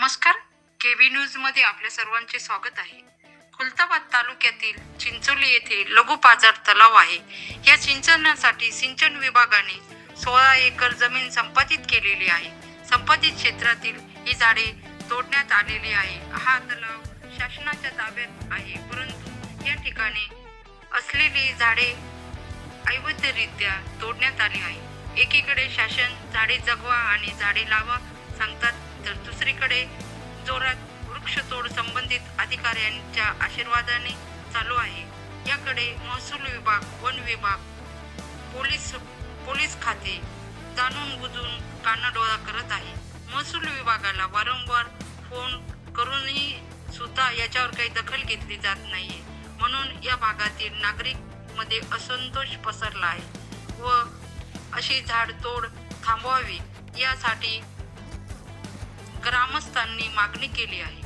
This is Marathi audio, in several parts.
नमस्कार. केबी न्यूज मध्ये आपल्या सर्वांचे स्वागत आहे. खुलताबाद तालुक्यातील चिंचोली येथे लघु पाझर तलाव आहे. या सिंचनासाठी सिंचन विभागाने 16 एकर जमीन संपादित केलेली आहे. संपादित क्षेत्रातील ही झाडे तोडण्यात आलेली आहे. हा तलाव शासनाच्या ताब्यात आहे, परंतु या ठिकाणी असलेली झाडे अवैधरित्या तोडण्यात आली आहे. एकीकडे शासन झाडे जगवा आणि झाडे लावा सांगतात, तर दुसरीकडे जोरात वृक्षतोड संबंधित अधिकाऱ्यांच्या आशीर्वादाने चालू आहे. याकडे महसूल विभाग, वन विभाग, पोलीस खाते जाणून बुजून कानाडोळा करत आहे. महसूल विभागाला वारंवार फोन करूनही सुद्धा याच्यावर काही दखल घेतली जात नाहीये. म्हणून या भागातील नागरिक मध्ये असंतोष पसरला आहे व अशी झाडतोड थांबवावी यासाठी ग्रामस्थांनी मागणी केली आहे.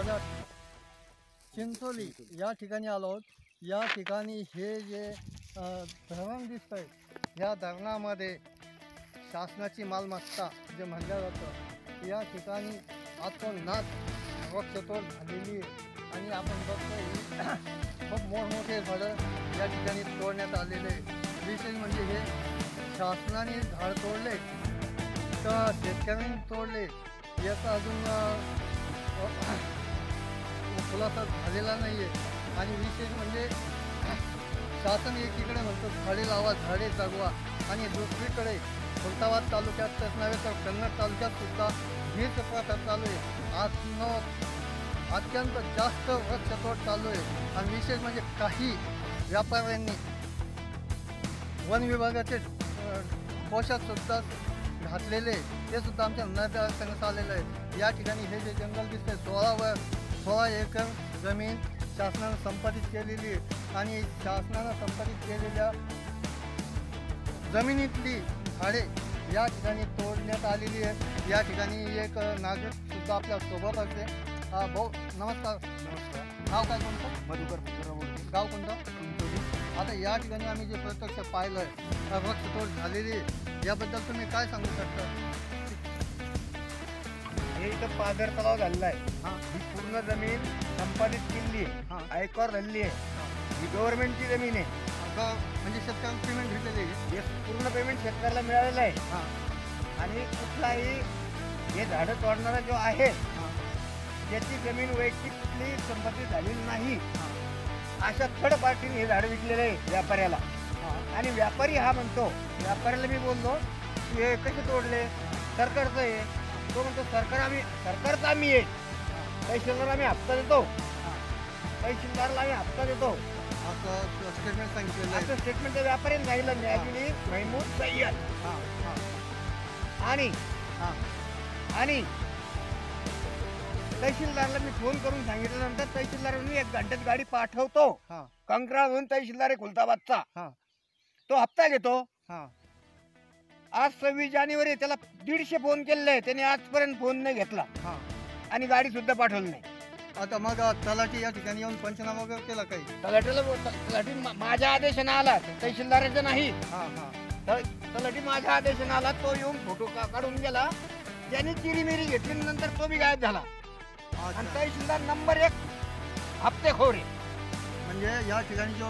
सगळ्यात चिंचोली या ठिकाणी आलो आहोत. या ठिकाणी हे जे धरण दिसतं आहे, या धरणामध्ये शासनाची मालमत्ता जे म्हणलं जातं, या ठिकाणी अतोनात वृक्षतोड झालेली आहे. आणि आपण बघतोय खूप मोठमोठे झाडं या ठिकाणी तोडण्यात आलेले आहे. विशेष म्हणजे हे शासनाने झाड तोडले तर शेतकऱ्यांनी तोडले याचा अजून खुलासा झालेला नाही आहे. आणि विशेष म्हणजे शासन एकीकडे म्हणतो झाडे लावा, झाडे जगवा, आणि दुसरीकडे खुलताबाद तालुक्यातच नव्हे तर कन्नड तालुक्यात सुद्धा हीच प्रथा चालू आहे. अत्यंत जास्त वृक्षतोड चालू आहे. आणि विशेष म्हणजे काही व्यापाऱ्यांनी वन विभागाचे पोशाख सुद्धा घातलेले ते सुद्धा आमच्या निदर्शनास आलेलं आहे. या ठिकाणी हे जे जंगल दिसते 16 एकर जमीन शासनानं संपादित केलेली आहे. आणि शासनानं संपादित केलेल्या जमिनीतली झाडे या ठिकाणी तोडण्यात आलेली आहे. या ठिकाणी एक नागरिक सुद्धा आपल्या सोबत असते. भाऊ नमस्कार. नमस्कार. नाव काय तुमचं? मधुकर. गाव कोणतं? आता या ठिकाणी आम्ही जे प्रत्यक्ष पाहिलं आहे वृक्षतोड झालेली आहे, याबद्दल तुम्ही काय सांगू शकता? हे इथं पाझर तलाव झालेला आहे. हां ही पूर्ण जमीन संपादित केली आहे, हां आयकर झालेली आहे. ही गव्हर्नमेंटची जमीन आहे. म्हणजे शेतकऱ्यांना पेमेंट भेटलेली आहे. हे पूर्ण पेमेंट शेतकऱ्याला मिळालेलं आहे. हां आणि कुठलाही हे झाडं तोडणारा जो आहे हां त्याची जमीन वैयक्तिक कुठलीही संपत्ती झालेली नाही. हां अशा थर्ड पार्टीने हे झाडं विकलेलं आहे व्यापाऱ्याला. हां आणि व्यापारी हा म्हणतो, व्यापाऱ्याला मी बोललो की हे कसे तोडले, सरकारचं आहे. तो म्हणतो सरकारचं आम्ही आहे. तहसीलदार आम्ही हप्ता देतो, तहसीलदारला आम्ही हप्ता देतो, असं स्टेटमेंट सांगितलेलं आहे. असं स्टेटमेंट त्या व्यापाऱ्याने सांगितलं. न्यायाधीश महमूद सय्यद. हां हां आणि हां आणि तहसीलदारला मी फोन करून सांगितल्यानंतर तहसीलदारांनी 1 घंट्यात गाडी पाठवतो. हां कंकराळहून तहसीलदार आहे खुलताबादचा, हां तो हप्ता घेतो. हां आज 26 जानेवारी, त्याला 150 फोन केलेले आहे, त्याने आजपर्यंत फोन नाही घेतला हां. आणि गाडी सुद्धा पाठवली नाही. आता मग तलाठी या ठिकाणी येऊन पंचनामा वगैरे केला काही? तलाठी माझ्या आदेशाने आला, तहसीलदाराचा नाही. हां हां तलाठी माझ्या आदेशाने आला, तो येऊन फोटो काढून गेला. त्याने चिरीमिरी घेतली, नंतर तो बी गायब झाला. आणि तहसीलदार नंबर 1 हप्तेखोर आहे. म्हणजे या ठिकाणी जो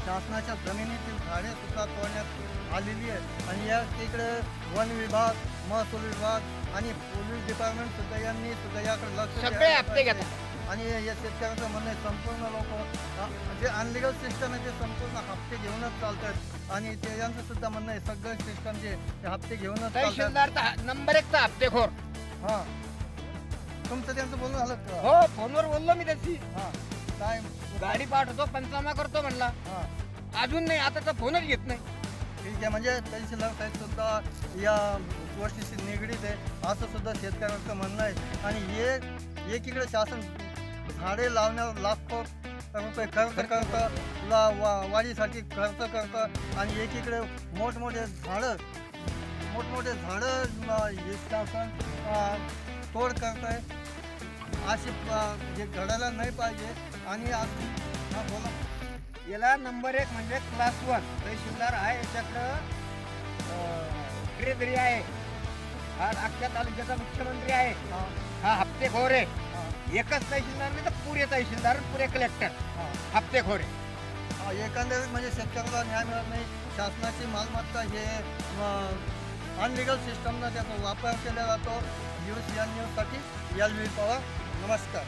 शासनाच्या जमिनीतील झाडे सुद्धा तोडण्यात आलेली आहे. आणि या तिकडे वन विभाग, महसूल विभाग आणि पोलीस डिपार्टमेंट सुद्धा यांनी सुद्धा याकडे लक्ष सगळे द्यायला हप्ते पाहिजे. घेतात. आणि या शेतकऱ्यांचं म्हणणं आहे संपूर्ण लोक जे अनलिगल सिस्टम आहे ते संपूर्ण हप्ते घेऊनच चालतात. आणि ते यांचं सुद्धा म्हणणं आहे सगळे सिस्टम जे हप्ते घेऊनच चालतात. तहसीलदार नंबर 1चा हप्तेखोर. हां तुमचं त्यांचं बोलणं झालं का? हो, फोनवर बोललो मी त्याची. हां काय? गाडी पाठवतो, पंचनामा करतो म्हणला. हां अजून नाही, आता तर फोनच घेत नाही. ठीक आहे. म्हणजे तहसीलदार साहेब सुद्धा या गोष्टीशी निगडीत आहे असं सुद्धा शेतकऱ्यांचं म्हणणं आहे. आणि हे एकीकडे शासन झाडे लावण्यावर लाखो रुपये खर्च करतं, वाढीसाठी खर्च करतं, आणि एकीकडे मोठमोठे झाडं हे शासन तोड करत आहे. अशी जे घडायला नाही पाहिजे. आणि हां बोला. याला नंबर 1 म्हणजे क्लास 1 तहसीलदार आहे. याच्याकडं ट्रेझरी आहे. हा अख्ख्या तालुक्याचा मुख्यमंत्री आहे. हां हा हप्तेखोर आहे. हां एकच तहसीलदार नाही तर पुरे तहसीलदार, पुरे कलेक्टर हां हप्तेखोर आहे. एकंदरीत म्हणजे शेतकऱ्याला न्याय मिळत नाही. शासनाची मालमत्ता हे अनलिगल सिस्टमनं त्याचा वापर केला जातो. न्यूज या न्यूजसाठी LV पवार. नमस्कार.